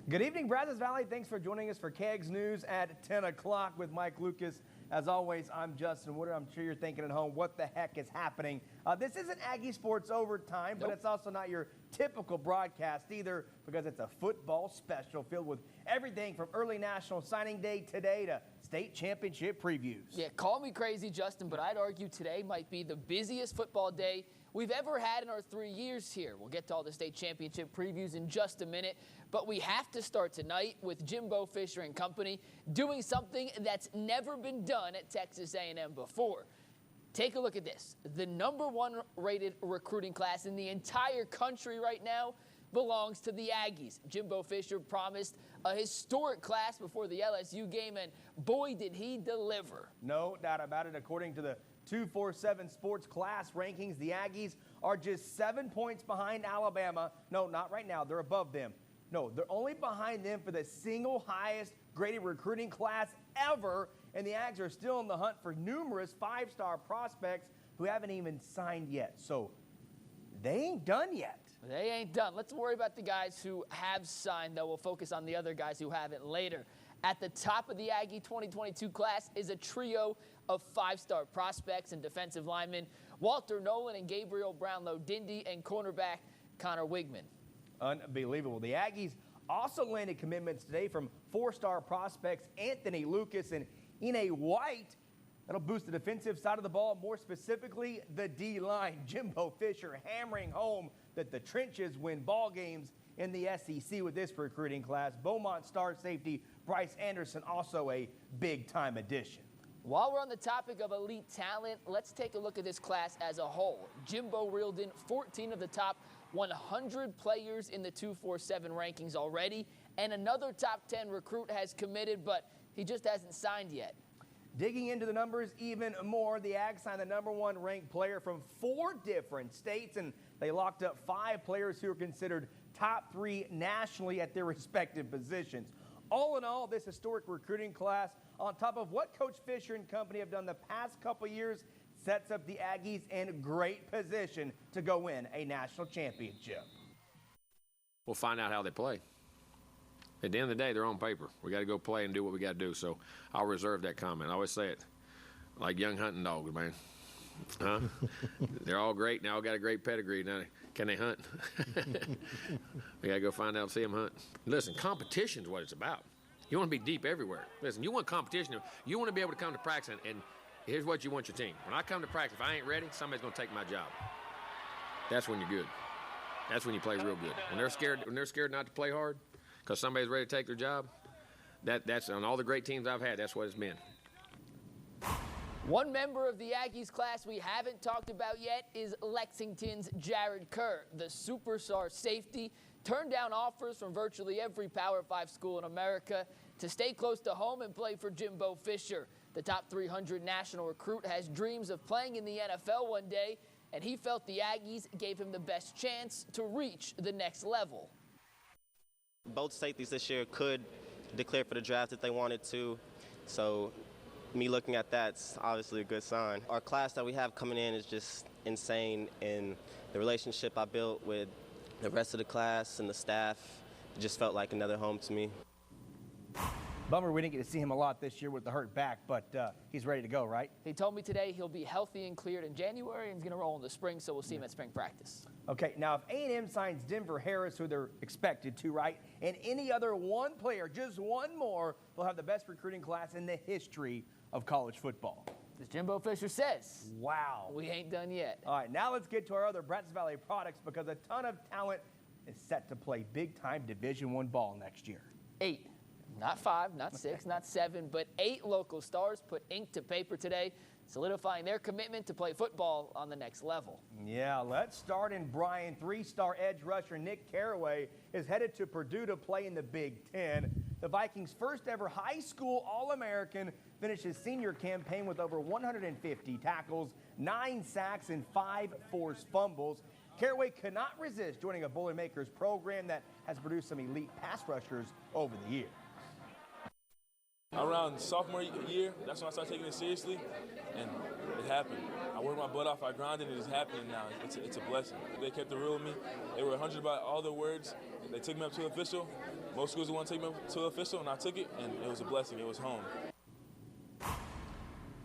Good evening, Brazos Valley. Thanks for joining us for KAGS News at 10 o'clock with Mike Lucas. As always, I'm Justin Woodard. I'm sure you're thinking at home, what the heck is happening? This isn't Aggie Sports Overtime, but it's also not your typical broadcast either, because it's a football special filled with everything from early National Signing Day today to state championship previews. Yeah, call me crazy, Justin, but I'd argue today might be the busiest football day we've ever had in our 3 years here. We'll get to all the state championship previews in just a minute, but we have to start tonight with Jimbo Fisher and company doing something that's never been done at Texas A&M before. Take a look at this. The #1 rated recruiting class in the entire country right now belongs to the Aggies. Jimbo Fisher promised a historic class before the LSU game, and boy, did he deliver. No doubt about it. According to the 247 Sports Class rankings, the Aggies are just 7 points behind Alabama. No, not right now. They're above them. No, they're only behind them for the single highest graded recruiting class ever, and the Ags are still in the hunt for numerous five-star prospects who haven't even signed yet. So they ain't done yet. They ain't done. Let's worry about the guys who have signed, though. We'll focus on the other guys who haven't later. At the top of the Aggie 2022 class is a trio of five-star prospects and defensive linemen, Walter Nolan and Gabriel Brownlow-Dindy, and cornerback Connor Wigman. Unbelievable. The Aggies also landed commitments today from four-star prospects Anthony Lucas and Ine White. That'll boost the defensive side of the ball, more specifically the D-line. Jimbo Fisher hammering home that the trenches win ball games in the SEC with this recruiting class. Beaumont star safety Bryce Anderson, also a big-time addition. While we're on the topic of elite talent, let's take a look at this class as a whole. Jimbo reeled in 14 of the top 100 players in the 247 rankings already, and another top 10 recruit has committed, but he just hasn't signed yet. Digging into the numbers even more, the Ags signed the #1 ranked player from 4 different states, and they locked up 5 players who are considered top 3 nationally at their respective positions. All in all, this historic recruiting class, on top of what Coach Fisher and company have done the past couple years, sets up the Aggies in great position to go win a national championship. We'll find out how they play. At the end of the day, they're on paper. We got to go play and do what we got to do. So I'll reserve that comment. I always say it like young hunting dogs, man. Huh? They're all great. Now all got a great pedigree. Now, can they hunt? We got to go find out and see them hunt. Listen, competition's what it's about. You want to be deep everywhere. Listen, you want competition. You want to be able to come to practice, and here's what you want your team. When I come to practice, if I ain't ready, somebody's going to take my job. That's when you're good. That's when you play real good. When they're scared not to play hard because somebody's ready to take their job, that's on all the great teams I've had, that's what it's been. One member of the Aggies class we haven't talked about yet is Lexington's Jared Kerr. The superstar safety turned down offers from virtually every Power 5 school in America to stay close to home and play for Jimbo Fisher. The top 300 national recruit has dreams of playing in the NFL one day, and he felt the Aggies gave him the best chance to reach the next level. Both safeties this year could declare for the draft if they wanted to, so me looking at that's obviously a good sign. Our class that we have coming in is just insane, and the relationship I built with the rest of the class and the staff just felt like another home to me. Bummer we didn't get to see him a lot this year with the hurt back, but he's ready to go, right? He told me today he'll be healthy and cleared in January, and he's going to roll in the spring, so we'll see him at spring practice. Okay, now if A&M signs Denver Harris, who they're expected to, right, and any other one player, just one more, they'll have the best recruiting class in the history of college football. As Jimbo Fisher says. Wow. We ain't done yet. All right, now let's get to our other Brazos Valley products, because a ton of talent is set to play big-time Division I ball next year. 8. Not 5, not 6, not 7, but 8 local stars put ink to paper today, solidifying their commitment to play football on the next level. Yeah, let's start in Bryan. 3-star edge rusher Nick Carraway is headed to Purdue to play in the Big Ten. The Vikings' first ever high school All-American finished his senior campaign with over 150 tackles, 9 sacks, and 5 forced fumbles. Carraway could not resist joining a Boilermakers program that has produced some elite pass rushers over the years. Around sophomore year, that's when I started taking it seriously, and just happened. I worked my butt off, I grinded, and it just happened now. It's a blessing. They kept it real with me. They were 100 about all their words. They took me up to official. Most schools want to take me up to official, and I took it, and it was a blessing. It was home.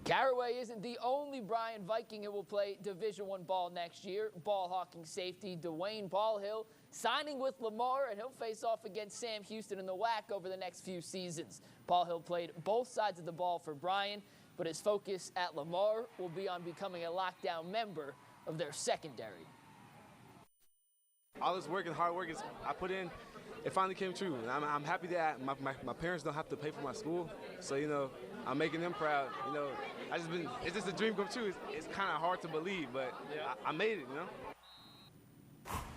Caraway isn't the only Bryan Viking who will play Division I ball next year. Ball hawking safety Dwayne Ballhill signing with Lamar, and he'll face off against Sam Houston in the WAC over the next few seasons. Ballhill played both sides of the ball for Bryan, but his focus at Lamar will be on becoming a lockdown member of their secondary. All this work and hard work I put in, it finally came true. And I'm happy that my parents don't have to pay for my school. So, you know, I'm making them proud. You know, it's just a dream come true. It's kind of hard to believe, but I made it, you know.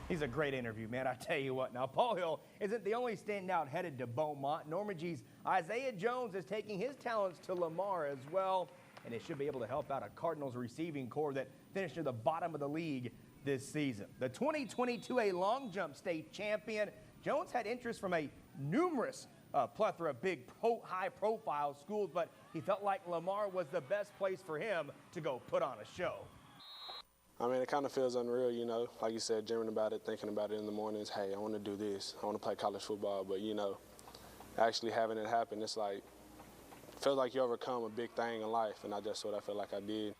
He's a great interview, man. I tell you what. Now, Paul Hill isn't the only standout headed to Beaumont. Normandy's Isaiah Jones is taking his talents to Lamar as well, and it should be able to help out a Cardinals receiving corps that finished near the bottom of the league this season. The 2022 long jump state champion, Jones had interest from a numerous plethora of big high-profile schools, but he felt like Lamar was the best place for him to go put on a show. I mean, it kind of feels unreal, you know, like you said, dreaming about it, thinking about it in the mornings. Hey, I want to do this. I want to play college football. But, you know, actually having it happen, it's like, feels like you overcome a big thing in life, and that's what I feel like I did.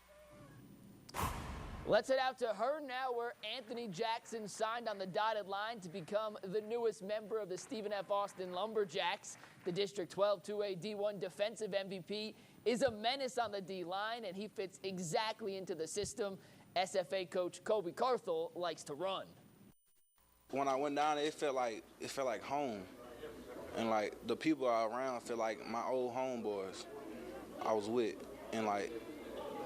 Let's head out to Hearn now, where Anthony Jackson signed on the dotted line to become the newest member of the Stephen F. Austin Lumberjacks. The District 12 2A D1 defensive MVP is a menace on the D-line, and he fits exactly into the system SFA coach Kobe Carthel likes to run. When I went down, it felt like home, and like the people around feel like my old homeboys I was with, and like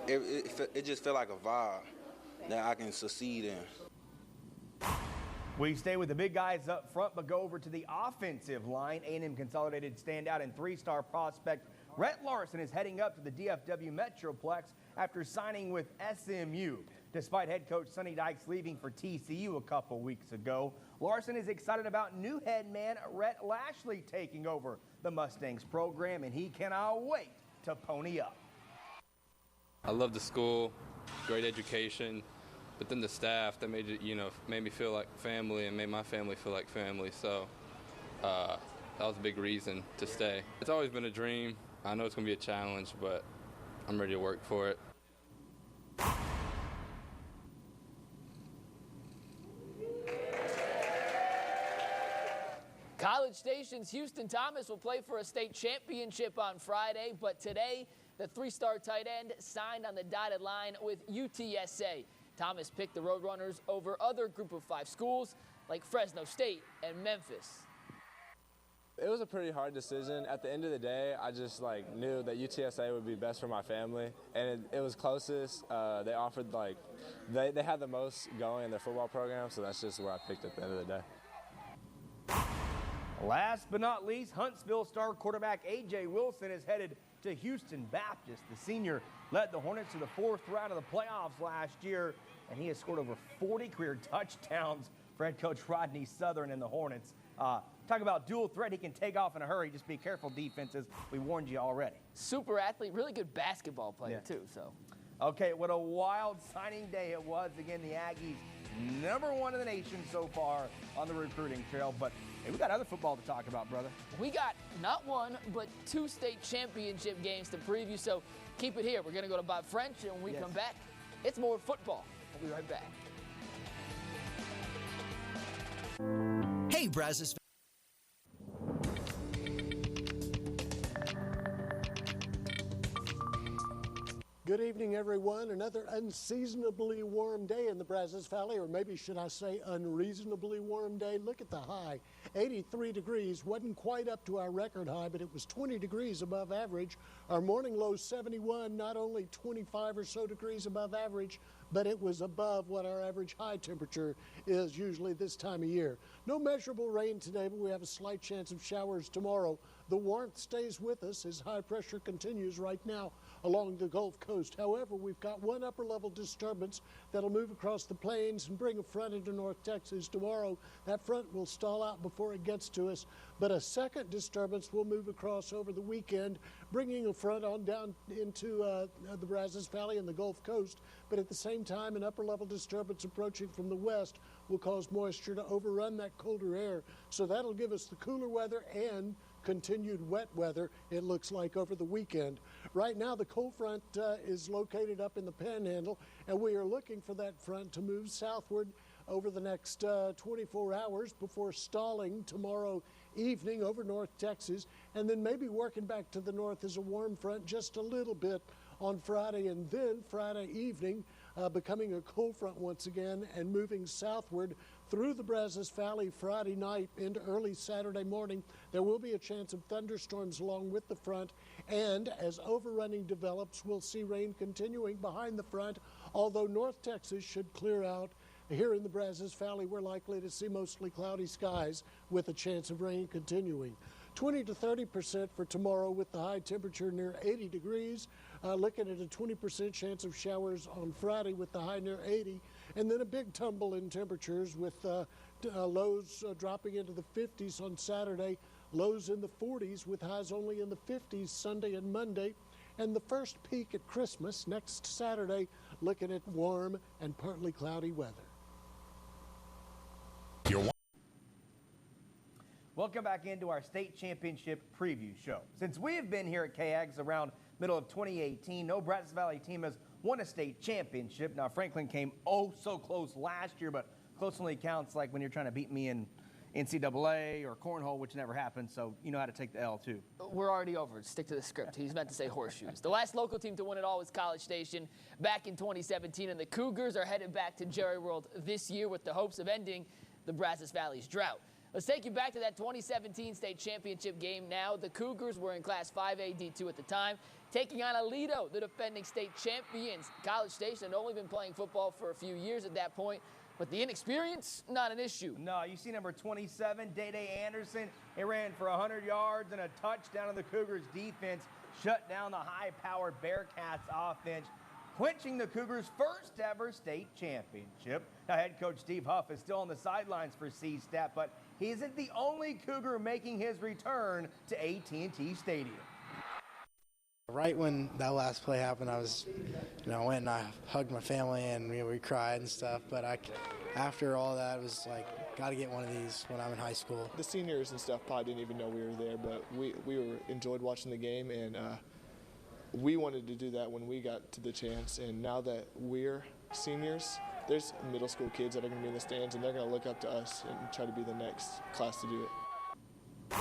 it just felt like a vibe that I can succeed in. We stay with the big guys up front, but go over to the offensive line. A&M Consolidated standout and three-star prospect Rhett Larson is heading up to the DFW Metroplex after signing with SMU. Despite head coach Sonny Dykes leaving for TCU a couple weeks ago, Larson is excited about new head man Rhett Lashley taking over the Mustangs program, and he cannot wait to pony up. I love the school, great education, but then the staff that made me feel like family and made my family feel like family. So that was a big reason to stay. It's always been a dream. I know it's going to be a challenge, but I'm ready to work for it. College Station's Houston Thomas will play for a state championship on Friday, but today the three-star tight end signed on the dotted line with UTSA. Thomas picked the Roadrunners over other Group of 5 schools like Fresno State and Memphis. It was a pretty hard decision. At the end of the day, I just knew that UTSA would be best for my family, and it was closest. They offered they had the most going in their football program, so that's just where I picked at the end of the day. Last but not least, Huntsville star quarterback A.J. Wilson is headed to Houston Baptist. The senior led the Hornets to the 4th round of the playoffs last year, and he has scored over 40 career touchdowns for head coach Rodney Southern and the Hornets. Talk about dual threat. He can take off in a hurry. Just be careful, defenses. We warned you already. Super athlete, really good basketball player, too. So, okay, what a wild signing day it was. Again, the Aggies #1 in the nation so far on the recruiting trail. But hey, we got other football to talk about, brother. We got not one, but 2 state championship games to preview. So keep it here. We're going to go to Bob French, and when we come back, it's more football. We'll be right back. Hey, Brazos. Good evening, everyone. Another unseasonably warm day in the Brazos Valley, or maybe should I say unreasonably warm day. Look at the high, 83 degrees. Wasn't quite up to our record high, but it was 20 degrees above average. Our morning low 71, not only 25 or so degrees above average, but it was above what our average high temperature is usually this time of year. No measurable rain today, but we have a slight chance of showers tomorrow. The warmth stays with us as high pressure continues right now along the Gulf Coast. However, we've got one upper-level disturbance that'll move across the plains and bring a front into North Texas tomorrow. That front will stall out before it gets to us, but a second disturbance will move across over the weekend, bringing a front on down into the Brazos Valley and the Gulf Coast. But at the same time, an upper-level disturbance approaching from the west will cause moisture to overrun that colder air. So that'll give us the cooler weather and continued wet weather, it looks like, over the weekend. Right now, the cold front is located up in the Panhandle, and we are looking for that front to move southward over the next 24 hours before stalling tomorrow evening over North Texas, and then maybe working back to the north as a warm front just a little bit on Friday, and then Friday evening becoming a cold front once again and moving southward through the Brazos Valley Friday night into early Saturday morning. There will be a chance of thunderstorms along with the front, and as overrunning develops, we'll see rain continuing behind the front, although North Texas should clear out. Here in the Brazos Valley, we're likely to see mostly cloudy skies with a chance of rain continuing. 20 to 30% for tomorrow with the high temperature near 80 degrees. Looking at a 20% chance of showers on Friday with the high near 80. And then a big tumble in temperatures with lows dropping into the 50s on Saturday, lows in the 40s with highs only in the 50s Sunday and Monday. And the first peak at Christmas next Saturday, looking at warm and partly cloudy weather. Welcome back into our state championship preview show. Since we have been here at KAGS around middle of 2018, no Brazos Valley team has won a state championship. Now, Franklin came oh so close last year, but close only counts like when you're trying to beat me in NCAA or cornhole, which never happened, so you know how to take the L too. We're already over it. Stick to the script. He's meant to say horseshoes. The last local team to win it all was College Station back in 2017, and the Cougars are headed back to Jerry World this year with the hopes of ending the Brazos Valley's drought. Let's take you back to that 2017 state championship game now. The Cougars were in Class 5A D2 at the time, taking on Aledo, the defending state champions. College Station had only been playing football for a few years at that point, but the inexperience, not an issue. No, you see number 27, Day-Day Anderson. He ran for 100 yards and a touchdown, and the Cougars defense shut down the high-powered Bearcats offense, clinching the Cougars' first ever state championship. Now, head coach Steve Huff is still on the sidelines for C-Stat, but he isn't the only Cougar making his return to AT&T Stadium. Right when that last play happened, I went and I hugged my family and we cried and stuff. But after all that, it was like, got to get one of these when I'm in high school. The seniors and stuff probably didn't even know we were there, but we enjoyed watching the game, and we wanted to do that when we got to the chance. And now that we're seniors, there's middle school kids that are going to be in the stands, and they're going to look up to us and try to be the next class to do it.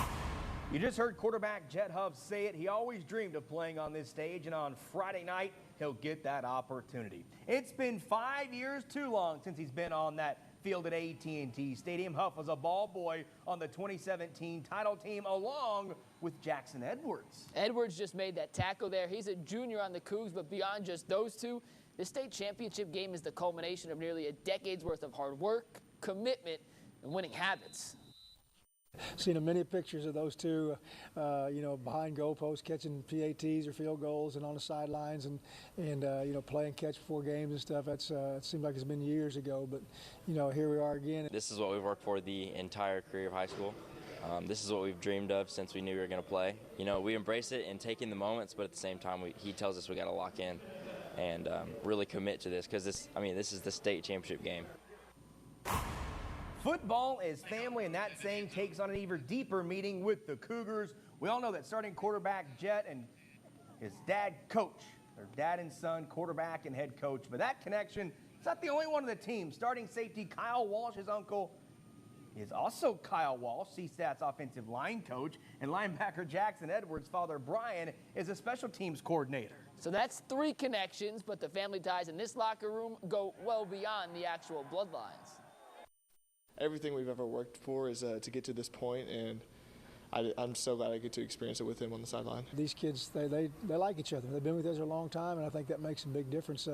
You just heard quarterback Jet Huff say it. He always dreamed of playing on this stage, and on Friday night, he'll get that opportunity. It's been 5 years too long since he's been on that field at AT&T Stadium. Huff was a ball boy on the 2017 title team along with Jackson Edwards. Edwards just made that tackle there. He's a junior on the Cougs, but beyond just those two, the state championship game is the culmination of nearly a decade's worth of hard work, commitment, and winning habits. Seen many pictures of those two, behind goalposts, catching PATs or field goals, and on the sidelines, and playing catch before games and stuff. It seems like it's been years ago, but here we are again. This is what we've worked for the entire career of high school. This is what we've dreamed of since we knew we were going to play. We embrace it and take in the moments, but at the same time, he tells us we got to lock in and really commit to this, because this is the state championship game. Football is family, and that saying takes on an even deeper meaning with the Cougars. We all know that starting quarterback Jet and his dad coach. They're dad and son, quarterback and head coach. But that connection is not the only one of the team. Starting safety Kyle Walsh's uncle is also Kyle Walsh, C-Stat's offensive line coach, and linebacker Jackson Edwards' father Brian is a special teams coordinator. So that's 3 connections, but the family ties in this locker room go well beyond the actual bloodlines. Everything we've ever worked for is to get to this point, and I'm so glad I get to experience it with him on the sideline. These kids, they like each other. They've been with us a long time, and I think that makes a big difference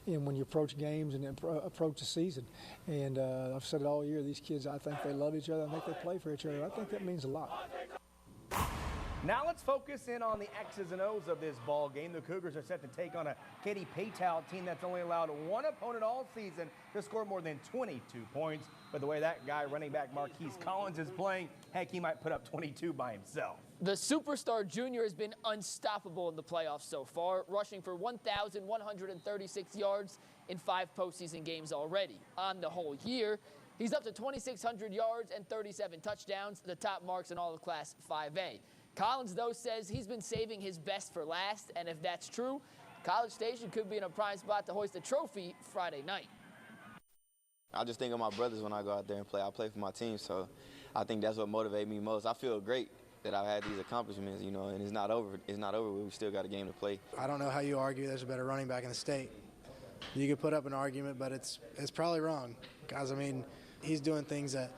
in when you approach games and approach the season. And I've said it all year, these kids, I think they love each other. I think they play for each other. I think that means a lot. Now let's focus in on the X's and O's of this ball game. The Cougars are set to take on a Katy Paytown team that's only allowed one opponent all season to score more than 22 points. But the way that guy, running back Marquise Collins, is playing, heck, he might put up 22 by himself. The superstar junior has been unstoppable in the playoffs so far, rushing for 1,136 yards in 5 postseason games already. On the whole year, he's up to 2,600 yards and 37 touchdowns, the top marks in all of Class 5A. Collins, though, says he's been saving his best for last, and if that's true, College Station could be in a prime spot to hoist a trophy Friday night. I just think of my brothers when I go out there and play. I play for my team, so I think that's what motivates me most. I feel great that I've had these accomplishments, and it's not over. It's not over. We still got a game to play. I don't know how you argue there's a better running back in the state. You could put up an argument, but it's probably wrong. Guys, I mean, he's doing things that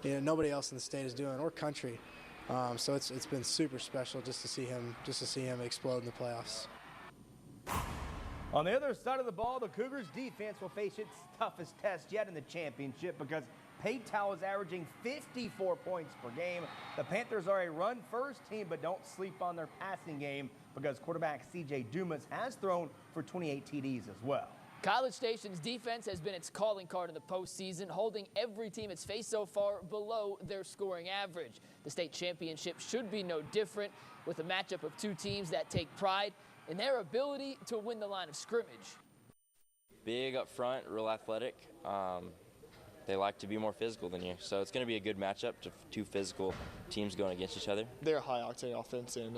nobody else in the state is doing, or country. So it's been super special just to see him explode in the playoffs. On the other side of the ball, the Cougars defense will face its toughest test yet in the championship because Paytown is averaging 54 points per game. The Panthers are a run-first team, but don't sleep on their passing game because quarterback C.J. Dumas has thrown for 28 TDs as well. College Station's defense has been its calling card in the postseason, holding every team it's faced so far below their scoring average. The state championship should be no different, with a matchup of two teams that take pride in their ability to win the line of scrimmage. Big up front, real athletic. They like to be more physical than you, so it's going to be a good matchup to two physical teams going against each other. They're a high-octane offense, and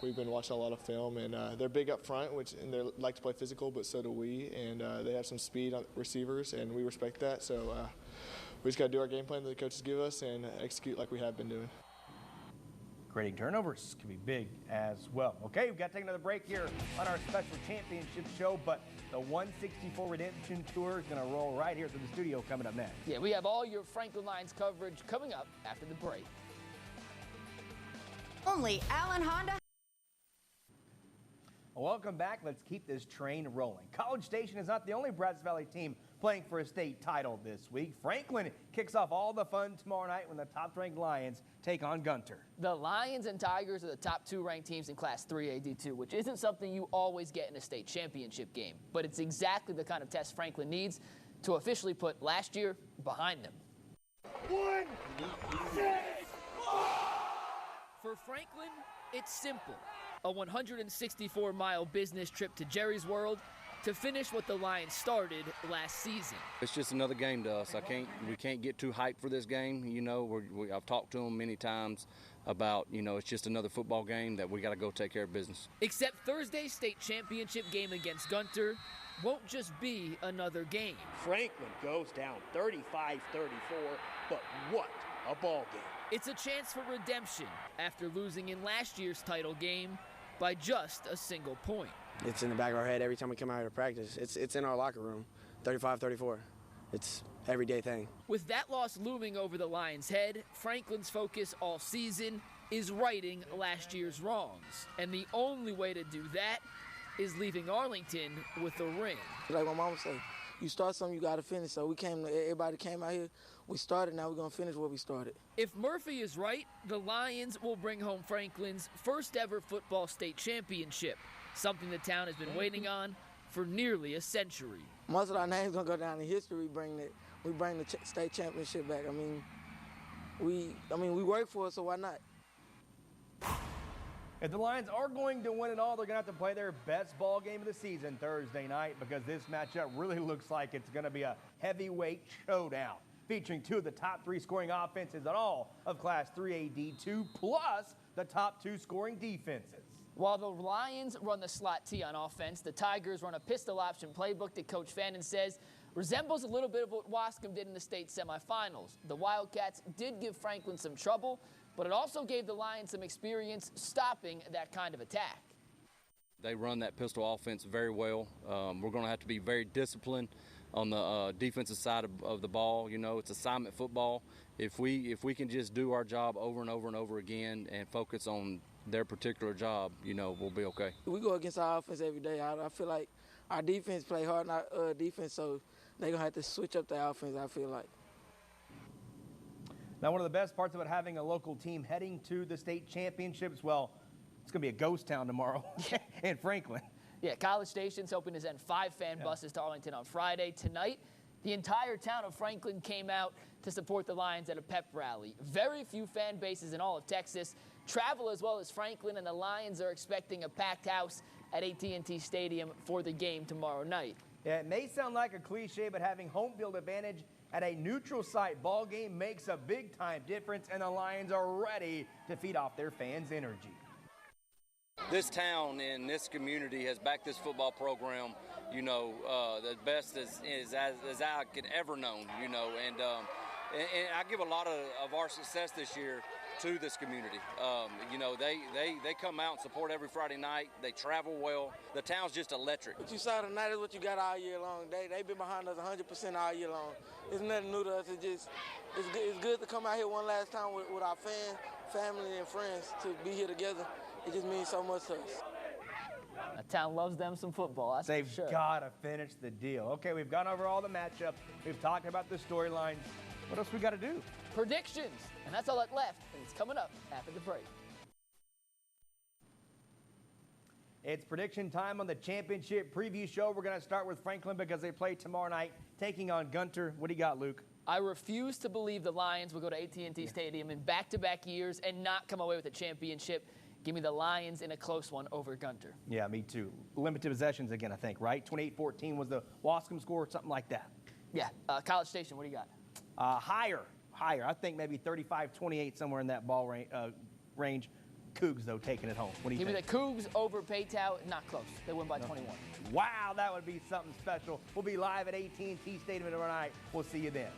we've been watching a lot of film, and they're big up front, and they like to play physical, but so do we, and they have some speed on receivers, and we respect that, so we just got to do our game plan that the coaches give us and execute like we have been doing. Creating turnovers can be big as well. Okay, we've got to take another break here on our special championship show, but the 164 Redemption Tour is going to roll right here through the studio coming up next. Yeah, we have all your Franklin Lions coverage coming up after the break. Only Allen Honda. Welcome back. Let's keep this train rolling. College Station is not the only Brazos Valley team playing for a state title this week. Franklin kicks off all the fun tomorrow night when the top-ranked Lions take on Gunter. The Lions and Tigers are the top 2 ranked teams in Class 3A D2, which isn't something you always get in a state championship game. But it's exactly the kind of test Franklin needs to officially put last year behind them. 1, 6, For Franklin, it's simple. A 164-mile business trip to Jerry's World to finish what the Lions started last season. It's just another game to us. We can't get too hyped for this game. I've talked to them many times about, it's just another football game that we got to go take care of business. Except Thursday's state championship game against Gunter won't just be another game. Franklin goes down 35-34, but what a ball game. It's a chance for redemption after losing in last year's title game by just a single point. It's in the back of our head every time we come out here to practice. It's in our locker room, 35-34. It's an everyday thing. With that loss looming over the Lions' head, Franklin's focus all season is righting last year's wrongs. And the only way to do that is leaving Arlington with a ring. Like my mama said, you start something, you got to finish. So everybody came out here, we started, now we're going to finish what we started. If Murphy is right, the Lions will bring home Franklin's first ever football state championship, something the town has been waiting on for nearly a century. Most of our names going to go down in history. We bring the state championship back. We work for it, so why not? If the Lions are going to win it all, they're going to have to play their best ball game of the season Thursday night because this matchup really looks like it's going to be a heavyweight showdown featuring 2 of the top 3 scoring offenses in all of Class 3A D2 plus the top 2 scoring defenses. While the Lions run the slot T on offense, the Tigers run a pistol option playbook that Coach Fannin says resembles a little bit of what Wascom did in the state semifinals. The Wildcats did give Franklin some trouble, but it also gave the Lions some experience stopping that kind of attack. They run that pistol offense very well. We're going to have to be very disciplined on the defensive side of the ball. It's assignment football. If we can just do our job over and over and over again and focus on their particular job, we'll be okay. We go against our offense every day. I feel like our defense play hard in our defense, so they're going to have to switch up their offense, I feel like. Now, one of the best parts about having a local team heading to the state championships, well, It's going to be a ghost town tomorrow in Franklin. Yeah, College Station's hoping to send 5 fan buses to Arlington on Friday. Tonight, the entire town of Franklin came out to support the Lions at a pep rally. Very few fan bases in all of Texas travel as well as Franklin, and the Lions are expecting a packed house at AT&T Stadium for the game tomorrow night. Yeah, it may sound like a cliche, but having home field advantage at a neutral site ball game makes a big-time difference, and the Lions are ready to feed off their fans' energy. This town and this community has backed this football program, you know, the best as I could ever known, you know, and I give a lot of our success this year to this community. You know, they come out and support every Friday night. They travel well. The town's just electric. What you saw tonight is what you got all year long. They've been behind us 100% all year long. It's nothing new to us. It's good to come out here one last time with our fans, family, and friends to be here together. It just means so much to us. The town loves them some football, that's They've for sure. got to finish the deal. Okay, we've gone over all the matchups. We've talked about the storylines. What else we got to do? Predictions, and that's all that's left, and it's coming up after the break. It's prediction time on the championship preview show. We're going to start with Franklin because they play tomorrow night, taking on Gunter. What do you got, Luke? I refuse to believe the Lions will go to AT&T Stadium in back-to-back years and not come away with a championship. Give me the Lions in a close one over Gunter. Yeah, me too. Limited possessions again, I think, right? 28-14 was the Wascom score, something like that. Yeah, College Station, what do you got? Higher. I think maybe 35-28, somewhere in that ball range. Cougs, though, taking it home. What do you think? Give me the Cougs over Paytown. Not close. They win by 21. Wow, that would be something special. We'll be live at AT&T Stadium tomorrow night. We'll see you then.